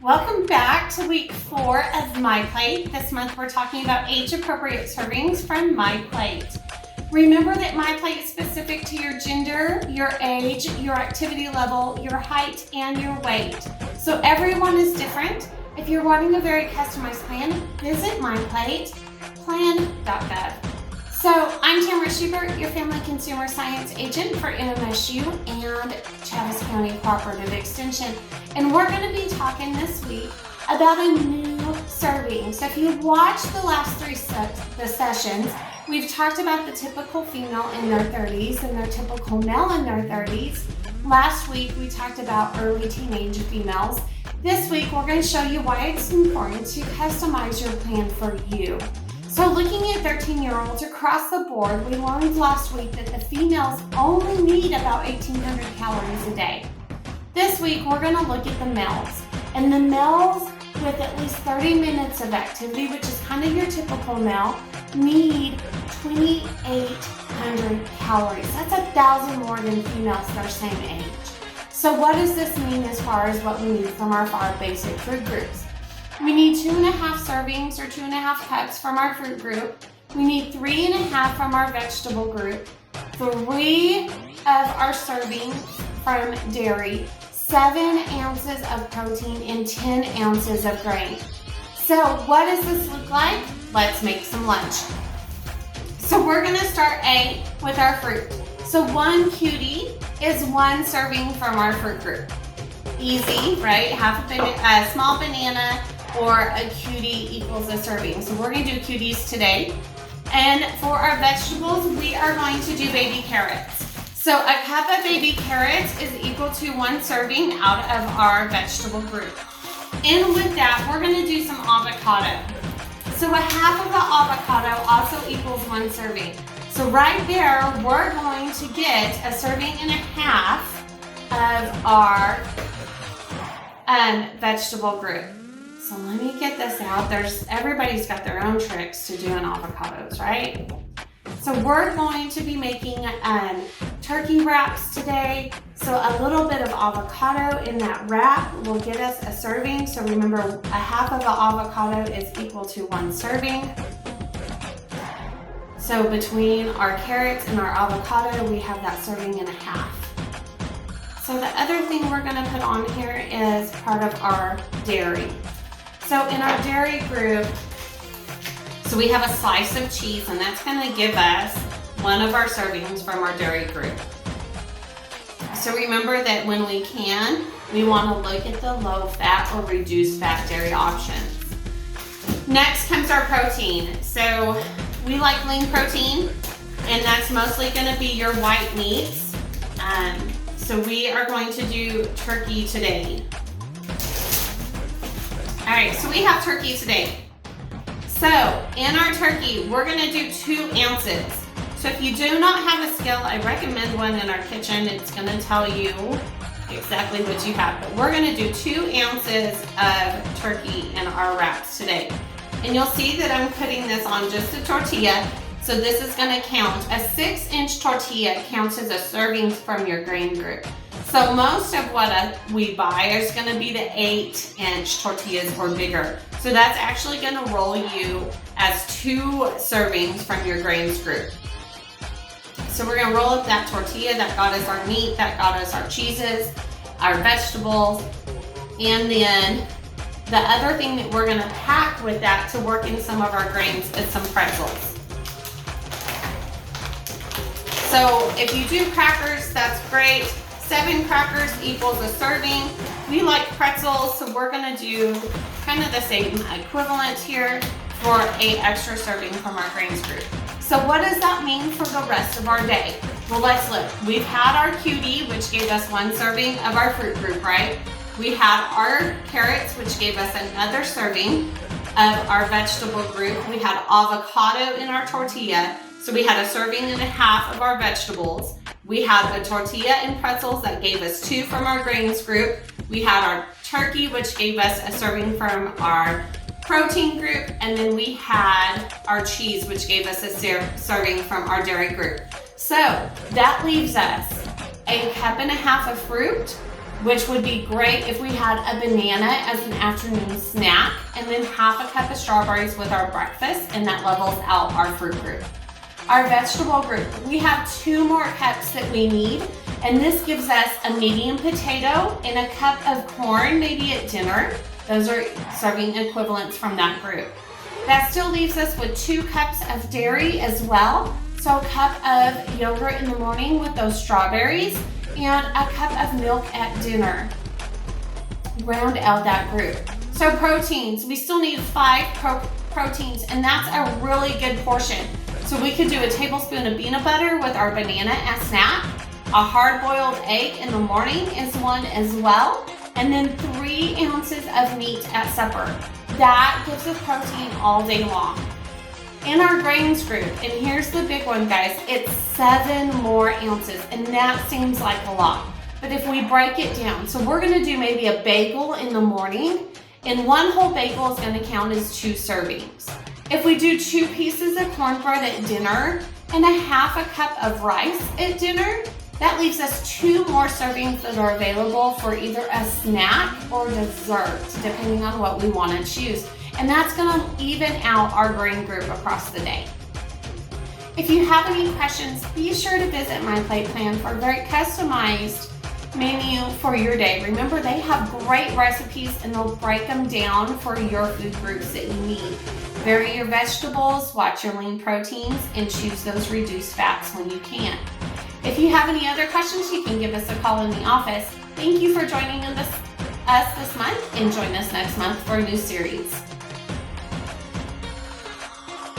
Welcome back to week 4 of My Plate. This month we're talking about age-appropriate servings from My Plate. Remember that My Plate is specific to your gender, your age, your activity level, your height, and your weight. So everyone is different. If you're wanting a very customized plan, visit myplateplan.gov. So I'm Tamara Schubert, your Family Consumer Science Agent for NMSU and Travis County Cooperative Extension. And we're going to be talking this week about a new serving. So if you've watched the last 3 sessions, we've talked about the typical female in their 30s and their typical male in their 30s. Last week we talked about early teenage females. This week we're going to show you why it's important to customize your plan for you. So looking at 13-year-olds across the board, we learned last week that the females only need about 1,800 calories a day. This week, we're going to look at the males. And the males with at least 30 minutes of activity, which is kind of your typical male, need 2,800 calories. That's 1,000 more than females their same age. So what does this mean as far as what we need from our 5 basic food groups? We need 2.5 servings or 2.5 cups from our fruit group. We need 3.5 from our vegetable group, 3 of our servings from dairy, 7 ounces of protein, and 10 ounces of grain. So what does this look like? Let's make some lunch. So we're going to start with our fruit. So 1 cutie is 1 serving from our fruit group. Easy, right? Half a small banana or a cutie equals a serving. So we're going to do cuties today. And for our vegetables, we are going to do baby carrots. So a cup of baby carrots is equal to 1 serving out of our vegetable group. And with that, we're going to do some avocado. So a half of the avocado also equals 1 serving. So right there, we're going to get a serving and a half of our vegetable group. So let me get this out. Everybody's got their own tricks to doing avocados, right? So we're going to be making turkey wraps today. So a little bit of avocado in that wrap will get us a serving. So remember, a half of the avocado is equal to 1 serving. So between our carrots and our avocado, we have that serving and a half. So the other thing we're going to put on here is part of our dairy. So in our dairy group, so we have a slice of cheese, and that's going to give us 1 of our servings from our dairy group. So remember that when we can, we want to look at the low fat or reduced fat dairy options. Next comes our protein. So we like lean protein, and that's mostly going to be your white meats. So we are going to do turkey today. All right, so we have turkey today. So in our turkey, we're going to do 2 ounces. So if you do not have a scale, I recommend one in our kitchen. It's going to tell you exactly what you have. But we're going to do 2 ounces of turkey in our wraps today. And you'll see that I'm putting this on just a tortilla. So this is going to count. A 6-inch tortilla counts as a serving from your grain group. So most of what we buy is going to be the 8-inch tortillas or bigger. So that's actually going to roll you as 2 servings from your grains group. So we're going to roll up that tortilla. That got us our meat, that got us our cheeses, our vegetables, and then the other thing that we're going to pack with that to work in some of our grains is some pretzels. So if you do crackers, that's great. 7 crackers equals a serving. We like pretzels, so we're going to do kind of the same equivalent here for 8 extra serving from our grains group. So what does that mean for the rest of our day? Well, let's look. We've had our cutie, which gave us 1 serving of our fruit group, right? We had our carrots, which gave us another serving of our vegetable group. We had avocado in our tortilla, so we had a serving and a half of our vegetables. We had a tortilla and pretzels that gave us 2 from our grains group. We had our turkey, which gave us a serving from our protein group. And then we had our cheese, which gave us a serving from our dairy group. So that leaves us a cup and a half of fruit, which would be great if we had a banana as an afternoon snack, and then half a cup of strawberries with our breakfast, and that levels out our fruit group. Our vegetable group, we have 2 more cups that we need, and this gives us a medium potato and a cup of corn, maybe at dinner. Those are serving equivalents from that group. That still leaves us with 2 cups of dairy as well. So a cup of yogurt in the morning with those strawberries and a cup of milk at dinner. Round out that group. So proteins, we still need 5 proteins, and that's a really good portion. So we could do a tablespoon of peanut butter with our banana as snack. A hard-boiled egg in the morning is one as well. And then 3 ounces of meat at supper. That gives us protein all day long. In our grains group, and here's the big one, guys, it's 7 more ounces, and that seems like a lot. But if we break it down, so we're gonna do maybe a bagel in the morning, and 1 whole bagel is gonna count as 2 servings. If we do 2 pieces of cornbread at dinner and a half a cup of rice at dinner, that leaves us 2 more servings that are available for either a snack or dessert, depending on what we want to choose. And that's going to even out our grain group across the day. If you have any questions, be sure to visit My Plate Plan for a very customized menu for your day. Remember, they have great recipes and they'll break them down for your food groups that you need. Vary your vegetables, watch your lean proteins, and choose those reduced fats when you can. If you have any other questions, you can give us a call in the office. Thank you for joining us this month, and join us next month for a new series.